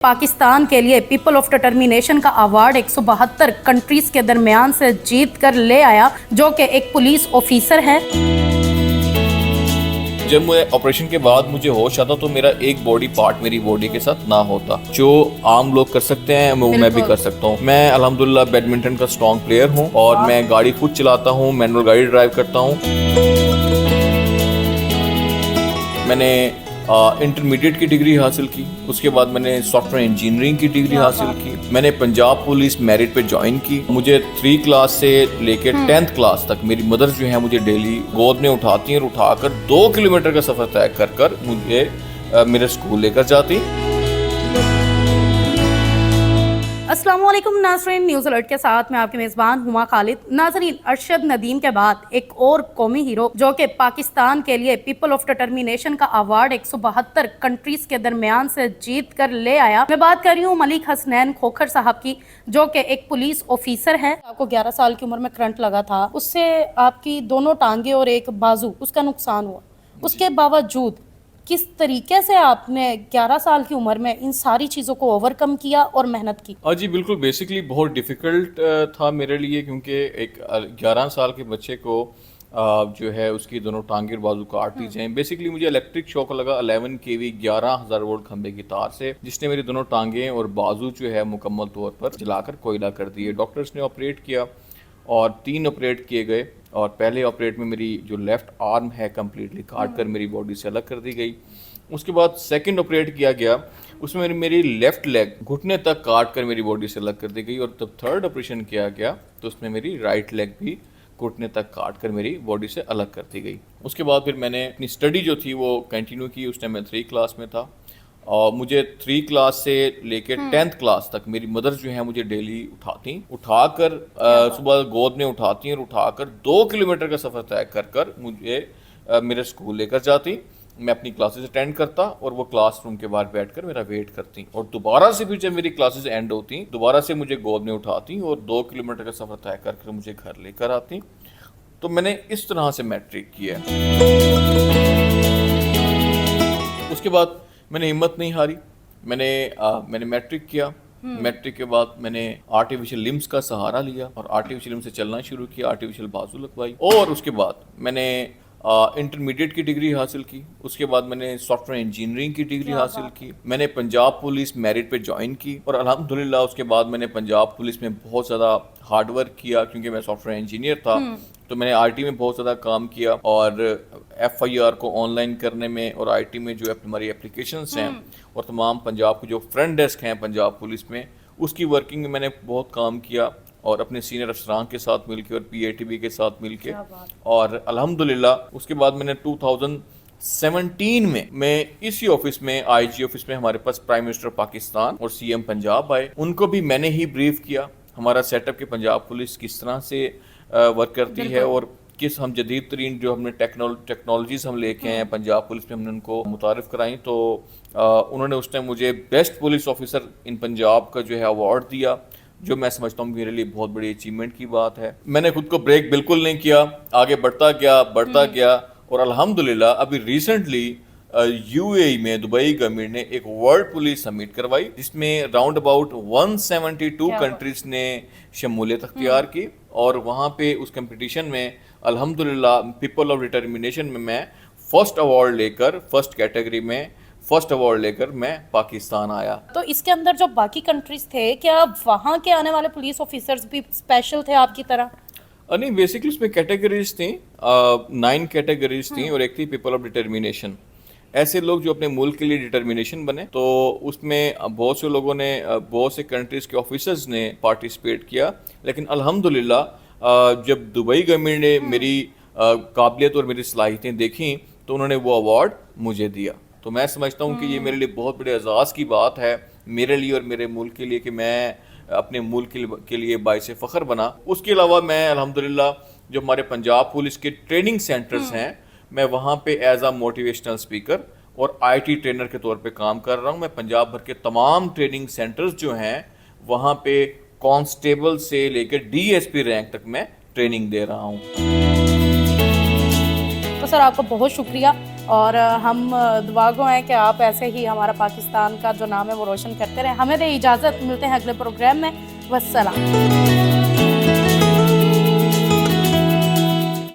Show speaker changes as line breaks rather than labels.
पाकिस्तान के लिए people of determination का अवार्ड 172 कंट्रीज के दरमियान से जीत कर ले आया, जो कि एक पुलिस ऑफिसर है।
जब मुझे ऑपरेशन के बाद मुझे होश आता तो मेरा एक बॉडी पार्ट मेरी बॉडी के साथ ना होता। जो आम लोग कर सकते हैं वो मैं भी कर सकता हूँ। मैं अल्हम्दुलिल्लाह बैडमिंटन का स्ट्रॉन्ग प्लेयर हूँ और मैं गाड़ी खुद चलाता हूँ, मैनुअल गाड़ी ड्राइव करता हूँ। मैंने इंटरमीडिएट की डिग्री हासिल की, उसके बाद मैंने सॉफ्टवेयर इंजीनियरिंग की डिग्री हासिल की। मैंने पंजाब पुलिस मेरिट पे ज्वाइन की। मुझे 3 क्लास से लेकर 10th क्लास तक मेरी मदर जो है मुझे डेली गोद में उठाती हैं और उठाकर 2 किलोमीटर का सफ़र तय कर कर मुझे मेरे स्कूल लेकर जाती।
अस्सलाम वालेकुम नाज़रीन, न्यूज़ अलर्ट के साथ मैं आपके मेज़बान हुमा खालिद। नाज़रीन, अरशद नदीम के बाद एक और कौमी हीरो जो कि पाकिस्तान के लिए पीपल ऑफ डिटर्मिनेशन का अवार्ड 172 कंट्रीज के दरमियान से जीत कर ले आया। मैं बात कर रही हूँ मलिक हसनैन खोखर साहब की, जो कि एक पुलिस ऑफिसर है। आपको 11 साल की उम्र में करंट लगा था, उससे आपकी दोनों टांगे और एक बाजू उसका नुकसान हुआ। उसके बावजूद किस तरीके से आपने 11 साल की उम्र में इन सारी चीज़ों को ओवरकम किया और मेहनत की?
जी बिल्कुल, बेसिकली बहुत डिफ़िकल्ट था मेरे लिए, क्योंकि एक 11 साल के बच्चे को जो है उसकी दोनों टांगे और बाजू काट दी जाएं। बेसिकली मुझे इलेक्ट्रिक शॉक लगा 11 kV 11,000 वोल्ट खंभे की तार से, जिसने मेरी दोनों टांगे और बाजू जो है मुकम्मल तौर पर जलाकर कोयला कर दिए। डॉक्टर्स ने ऑपरेट किया और 3 ऑपरेट किए गए और पहले ऑपरेट में मेरी जो लेफ़्ट आर्म है कम्प्लीटली काट कर मेरी बॉडी से अलग कर दी गई। उसके बाद सेकंड ऑपरेट किया गया, उसमें मेरी लेफ़्ट लेग घुटने तक काट कर मेरी बॉडी से अलग कर दी गई। और तब थर्ड ऑपरेशन किया गया तो उसमें मेरी राइट लेग भी घुटने तक काट कर मेरी बॉडी से अलग कर दी गई। उसके बाद फिर मैंने अपनी स्टडी जो थी वो कंटिन्यू की। उस टाइम मैं 3 क्लास में था और मुझे 3 क्लास से लेकर 10th क्लास तक मेरी मदर जो है मुझे डेली उठाकर सुबह गोद में उठाती हैं और उठाकर 2 किलोमीटर का सफ़र तय कर कर मुझे मेरे स्कूल लेकर जाती। मैं अपनी क्लासेस अटेंड करता और वो क्लासरूम के बाहर बैठकर मेरा वेट करती और दोबारा से भी जब मेरी क्लासेस एंड होती दोबारा से मुझे गोद में उठाती और 2 किलोमीटर का सफ़र तय कर मुझे घर लेकर आती। तो मैंने इस तरह से मैट्रिक किया। उसके बाद मैंने हिम्मत नहीं हारी, मैंने मैट्रिक किया। मैट्रिक के बाद मैंने आर्टिफिशियल लिम्स का सहारा लिया और आर्टिफिशियल लिम्स से चलना शुरू किया, आर्टिफिशियल बाजू लगवाई। और उसके बाद मैंने इंटरमीडिएट की डिग्री हासिल की। उसके बाद मैंने सॉफ्टवेयर इंजीनियरिंग की डिग्री हासिल की। मैंने पंजाब पुलिस मेरिट पे ज्वाइन की और अल्हम्दुलिल्लाह उसके बाद मैंने पंजाब पुलिस में बहुत ज़्यादा हार्ड वर्क किया, क्योंकि मैं सॉफ्टवेयर इंजीनियर था। तो मैंने आईटी में बहुत ज़्यादा काम किया और एफआईआर को ऑनलाइन करने में और आईटी में जो हमारी एप्लीकेशंस हैं और तमाम पंजाब के जो फ्रंट डेस्क हैं पंजाब पुलिस में, उसकी वर्किंग में मैंने बहुत काम किया और अपने सीनियर अफसरान के साथ मिलके और पीएटीबी के साथ मिलके। और अल्हम्दुलिल्लाह उसके बाद मैंने 2017 में मैं इसी ऑफिस में आईजी ऑफिस में हमारे पास प्राइम मिनिस्टर पाकिस्तान और सीएम पंजाब आए। उनको भी मैंने ही ब्रीफ किया हमारा सेटअप कि पंजाब पुलिस किस तरह से वर्क करती है और किस हम जदीद तरीन जो हमने टेक्नोलॉजीज हम लेके आए हैं पंजाब पुलिस में, हमने उनको मुतारिफ कराई। तो उन्होंने उस टाइम मुझे best police officer in Punjab का जो है अवार्ड दिया, जो मैं समझता हूँ मेरे लिए बहुत बड़ी अचीवमेंट की बात है। मैंने खुद को ब्रेक बिल्कुल नहीं किया, आगे बढ़ता गया और अल्हम्दुलिल्लाह अभी रिसेंटली यूएई में दुबई गवर्नमेंट ने एक वर्ल्ड पुलिस समिट करवाई, जिसमें राउंड अबाउट 172 कंट्रीज ने शमूलियत अख्तियार की। और वहाँ पे उस कंपटीशन में अल्हम्दुलिल्लाह पीपल ऑफ डिटर्मिनेशन में मैं फर्स्ट कैटेगरी में फर्स्ट अवार्ड लेकर मैं पाकिस्तान आया।
तो इसके अंदर जो बाकी कंट्रीज थे, क्या वहाँ के आने वाले पुलिस ऑफिसर्स भी स्पेशल थे आपकी तरह?
नहीं, बेसिकली उसमें कैटेगरीज थी, 9 कैटेगरीज थी और एक थी पीपल ऑफ डिटर्मिनेशन। ऐसे लोग जो अपने मुल्क के लिए डिटर्मिनेशन बने, तो उसमें बहुत से लोगों ने, बहुत से कंट्रीज के ऑफिसर्स ने पार्टिसिपेट किया। लेकिन अल्हम्दुलिल्लाह जब दुबई गवर्नमेंट ने मेरी काबिलियत और मेरी सलाहियतें देखी तो उन्होंने वो अवार्ड मुझे दिया। तो मैं समझता हूँ कि ये मेरे लिए बहुत बड़े एजाज़ की बात है, मेरे लिए और मेरे मुल्क के लिए, कि मैं अपने मुल्क के लिए बाइसे फ़ख्र बना। उसके अलावा मैं अल्हम्दुलिल्लाह जो हमारे पंजाब पुलिस के ट्रेनिंग सेंटर्स हैं, मैं वहाँ पे एज आ मोटिवेशनल स्पीकर और आईटी ट्रेनर के तौर पे काम कर रहा हूँ। मैं पंजाब भर के तमाम ट्रेनिंग सेंटर्स जो हैं वहाँ पे कांस्टेबल से लेकर डीएसपी रैंक तक मैं ट्रेनिंग दे रहा हूँ।
तो सर आपका बहुत शुक्रिया, और हम दुआ गो हैं कि आप ऐसे ही हमारा पाकिस्तान का जो नाम है वो रोशन करते रहें। हमें दे इजाज़त, मिलते हैं अगले प्रोग्राम में। वस्सलाम।